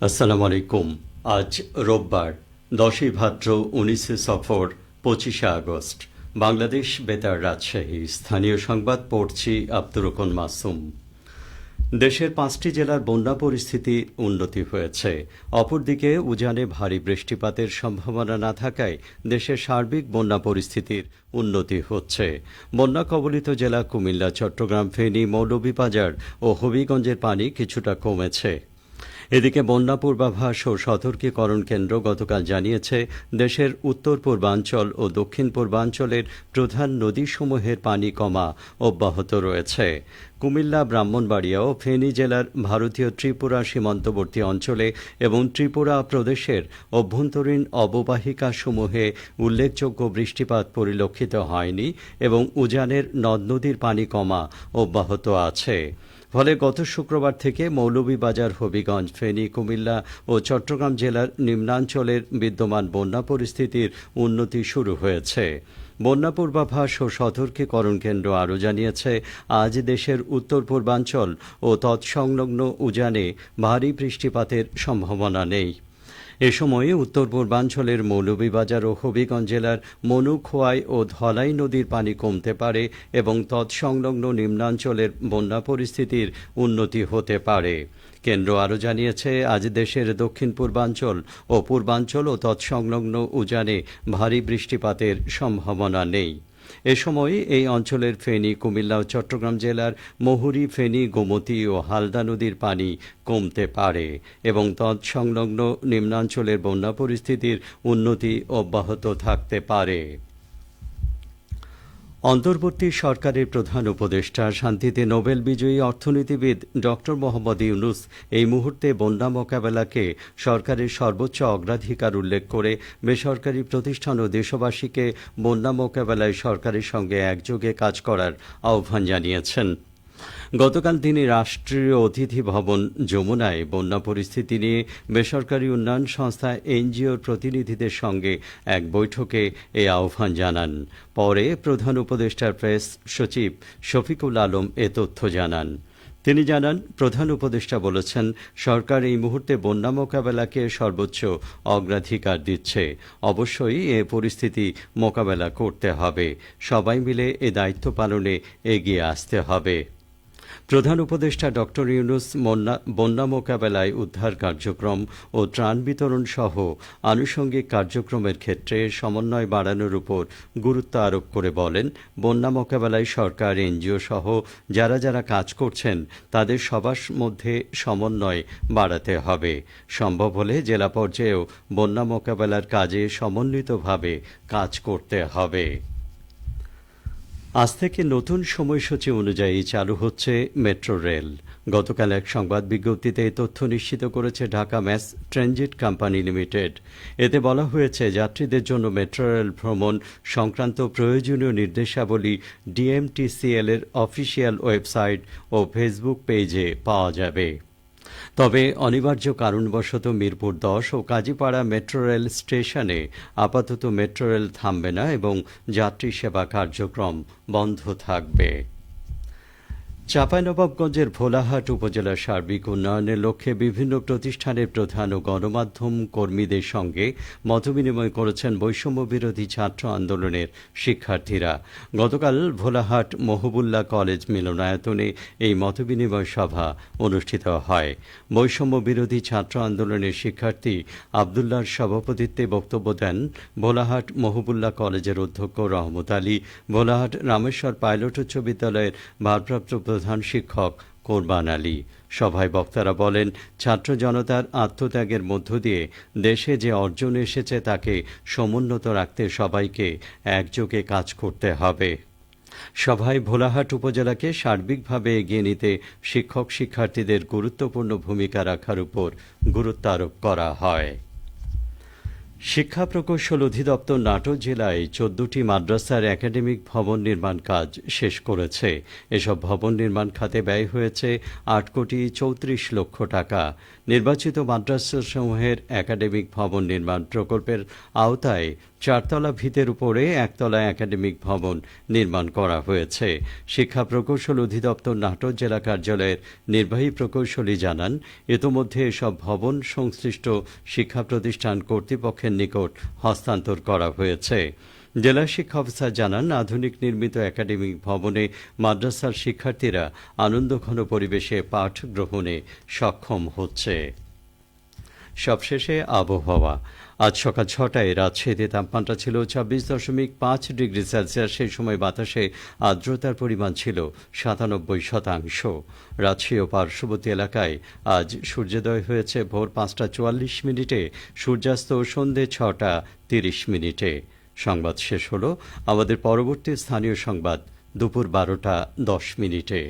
আসসালামু আলাইকুম। আজ রোববার 10ই ভাদ্র 19শে সফর 25শে আগস্ট। বাংলাদেশ বেতার রাজশাহী। স্থানীয় সংবাদ পড়ছি আব্দুর রহমান মাসুম। দেশের 5টি জেলার বন্যা পরিস্থিতির উন্নতি হয়েছে। অপরদিকে উজানে ভারী বৃষ্টিপাতের সম্ভাবনা না থাকায় দেশের সার্বিক বন্যা পরিস্থিতির উন্নতি হচ্ছে। বন্যা কবলিত জেলা কুমিল্লা, চট্টগ্রাম, ফেনী, মৌলভীবাজার ও হবিগঞ্জের পানি কিছুটা কমেছে। এদিকে বন্যা পূর্বাভাস ও সতর্কীকরণ কেন্দ্র গতকাল জানিয়েছে, দেশের উত্তর পূর্বাঞ্চল ও দক্ষিণ পূর্বাঞ্চলের প্রধান নদীসমূহের পানি কমা অব্যাহত রয়েছে। কুমিল্লা, ব্রাহ্মণবাড়িয়া ও ফেনী জেলার ভারতীয় ত্রিপুরা সীমান্তবর্তী অঞ্চলে এবং ত্রিপুরা প্রদেশের অভ্যন্তরীণ অববাহিকাসমূহে উল্লেখযোগ্য বৃষ্টিপাত পরিলক্ষিত হয়নি এবং উজানের নদ নদীর পানি কমা অব্যাহত আছে। ফলে গত শুক্রবার থেকে মৌলভীবাজার, হবিগঞ্জ, ফেনী, কুমিল্লা ও চট্টগ্রাম জেলার নিম্নাঞ্চলের বিদ্যমান বন্যা পরিস্থিতির উন্নতি শুরু হয়েছে। বন্যা পূর্বাভাস ও সতর্কীকরণ কেন্দ্র আরও জানিয়েছে, আজ দেশের উত্তর পূর্বাঞ্চল ও তৎসংলগ্ন উজানে ভারী বৃষ্টিপাতের সম্ভাবনা নেই। এ সময়ে উত্তর পূর্বাঞ্চলের মৌলভীবাজার ও হবিগঞ্জ জেলার মনুখোয়াই ও ধলাই নদীর পানি কমতে পারে এবং তৎসংলগ্ন নিম্নাঞ্চলের বন্যা পরিস্থিতির উন্নতি হতে পারে। কেন্দ্র আরও জানিয়েছে, আজ দেশের দক্ষিণ পূর্বাঞ্চল ও পূর্বাঞ্চল ও তৎসংলগ্ন উজানে ভারী বৃষ্টিপাতের সম্ভাবনা নেই। এ সময় এই অঞ্চলের ফেনী, কুমিল্লা ও চট্টগ্রাম জেলার মহুরী, ফেনী, গোমতী ও হালদা নদীর পানি কমতে পারে এবং তৎসংলগ্ন নিম্নাঞ্চলের বন্যা পরিস্থিতির উন্নতি অব্যাহত থাকতে পারে। অন্তর্বর্তী সরকারের প্রধান উপদেষ্টা, শান্তিতে নোবেল বিজয়ী অর্থনীতিবিদ ডক্টর মোহাম্মদ ইউনুস এই মুহূর্তে বন্যা মোকাবেলাকে সরকারের সর্বোচ্চ অগ্রাধিকার উল্লেখ করে বেসরকারি প্রতিষ্ঠান ও দেশবাসীকে বন্যা মোকাবেলায় সরকারের সঙ্গে একযোগে কাজ করার আহ্বান জানিয়েছেন। গতকাল তিনি রাষ্ট্রীয় অতিথি ভবন যমুনায় বন্যা পরিস্থিতি নিয়ে বেসরকারি উন্নয়ন সংস্থা এনজিওর প্রতিনিধিদের সঙ্গে এক বৈঠকে এই আহ্বান জানান। পরে প্রধান উপদেষ্টার প্রেস সচিব শফিকুল আলম এ তথ্য জানান। তিনি জানান, প্রধান উপদেষ্টা বলেছেন, সরকার এই মুহূর্তে বন্যা মোকাবেলাকে সর্বোচ্চ অগ্রাধিকার দিচ্ছে। অবশ্যই এ পরিস্থিতি মোকাবেলা করতে হবে। সবাই মিলে এ দায়িত্ব পালনে এগিয়ে আসতে হবে। প্রধান উপদেষ্টা ডক্টর ইউনুস বন্যা মোকাবেলায় উদ্ধার কার্যক্রম ও ত্রাণ বিতরণ সহ আনুষঙ্গিক কার্যক্রমের ক্ষেত্রে সমন্বয় বাড়ানোর উপর গুরুত্ব আরোপ করে বলেন, বন্যা মোকাবেলায় সরকার, এনজিও সহ যারা যারা কাজ করছেন তাদের সবার মধ্যে সমন্বয় বাড়াতে হবে। সম্ভব হলে জেলা পর্যায়েও বন্যা মোকাবেলার কাজে সমন্বিতভাবে কাজ করতে হবে। আজ থেকে নতুন সময়সূচি অনুযায়ী চালু হচ্ছে মেট্রো রেল। গতকাল এক সংবাদ বিজ্ঞপ্তিতে এই তথ্য নিশ্চিত করেছে Dhaka mass transit company limited. এতে বলা হয়েছে, যাত্রীদের জন্য মেট্রো রেল ভ্রমণ সংক্রান্ত প্রয়োজনীয় নির্দেশাবলী ডিএমটিসিএল এর অফিসিয়াল ওয়েবসাইট ও ফেসবুক পেজে পাওয়া যাবে। তবে অনিবার্য কারণবশত মিরপুর 10 ও কাজীপাড়া মেট্রো রেল স্টেশনে আপাতত মেট্রো রেল থামবে না এবং যাত্রী সেবা কার্যক্রম বন্ধ থাকবে। চাঁপাইনবাবগঞ্জের ভোলাহাট উপজেলার সার্বিক উন্নয়নের লক্ষ্যে বিভিন্ন প্রতিষ্ঠানের প্রধান ও গণমাধ্যম কর্মীদের সঙ্গে মতবিনিময় করেছেন বৈষম্য বিরোধী ছাত্র আন্দোলনের শিক্ষার্থীরা। গতকাল ভোলাহাট মহবুল্লাহ কলেজ মিলনায়তনে এই মতবিনিময় সভা অনুষ্ঠিত হয়। বৈষম্য বিরোধী ছাত্র আন্দোলনের শিক্ষার্থী আবদুল্লাহর সভাপতিত্বে বক্তব্য দেন ভোলাহাট মহবুল্লাহ কলেজের অধ্যক্ষ রহমত আলী, ভোলাহাট রামেশ্বর পাইলট উচ্চ বিদ্যালয়ের ভারপ্রাপ্ত প্রধান শিক্ষক কোরবান আলী। সভায় বক্তারা বলেন, ছাত্র জনতার আত্মত্যাগের মধ্য দিয়ে দেশে যে অর্জন এসেছে তাকে সমুন্নত রাখতে সবাইকে একযোগে কাজ করতে হবে। সভায় ভোলাহাট উপজেলাকে সার্বিকভাবে এগিয়ে নিতে শিক্ষক শিক্ষার্থীদের গুরুত্বপূর্ণ ভূমিকা রাখার উপর গুরুত্ব আরোপ করা হয়। শিক্ষা প্রকৌশল অধিদপ্তর নাটোর জেলায় ১৪টি মাদ্রাসার একাডেমিক ভবন নির্মাণ কাজ শেষ করেছে। এসব ভবন নির্মাণ খাতে ব্যয় হয়েছে ৮,৩৪,০০,০০০ টাকা। নির্বাচিত মাদ্রাসাসমূহের একাডেমিক ভবন নির্মাণ প্রকল্পের আওতায় ৪তলা ভিতের উপরে একতলা একাডেমিক ভবন নির্মাণ করা হয়েছে। শিক্ষা প্রকৌশল অধিদপ্তর নাটোর জেলা কার্যালয়ের নির্বাহী প্রকৌশলী জানান, ইতোমধ্যে এসব ভবন সংশ্লিষ্ট শিক্ষা প্রতিষ্ঠান কর্তৃপক্ষের নিকট হস্তান্তর করা হয়েছে। জেলা শিক্ষা অফিসার জানান, আধুনিক নির্মিত একাডেমিক ভবনে মাদ্রাসার শিক্ষার্থীরা আনন্দঘন পরিবেশে পাঠ গ্রহণে সক্ষম হচ্ছে। সবশেষে আবহাওয়া। আজ সকাল ৬টায় রাজশাহীতে তাপমাত্রা ছিল ২৬.৫ ডিগ্রি সেলসিয়াস। সেই সময় বাতাসে আর্দ্রতার পরিমাণ ছিল ৯৭%। রাজশাহী ও পার্শ্ববর্তী এলাকায় আজ সূর্যোদয় হয়েছে ভোর ৫টা ৪৪ মিনিটে, সূর্যাস্ত সন্ধে ৬টা ৩০ মিনিটে। সংবাদ শেষ হলো। আমাদের পরবর্তী স্থানীয় সংবাদ দুপুর ১২টা ১০ মিনিটে।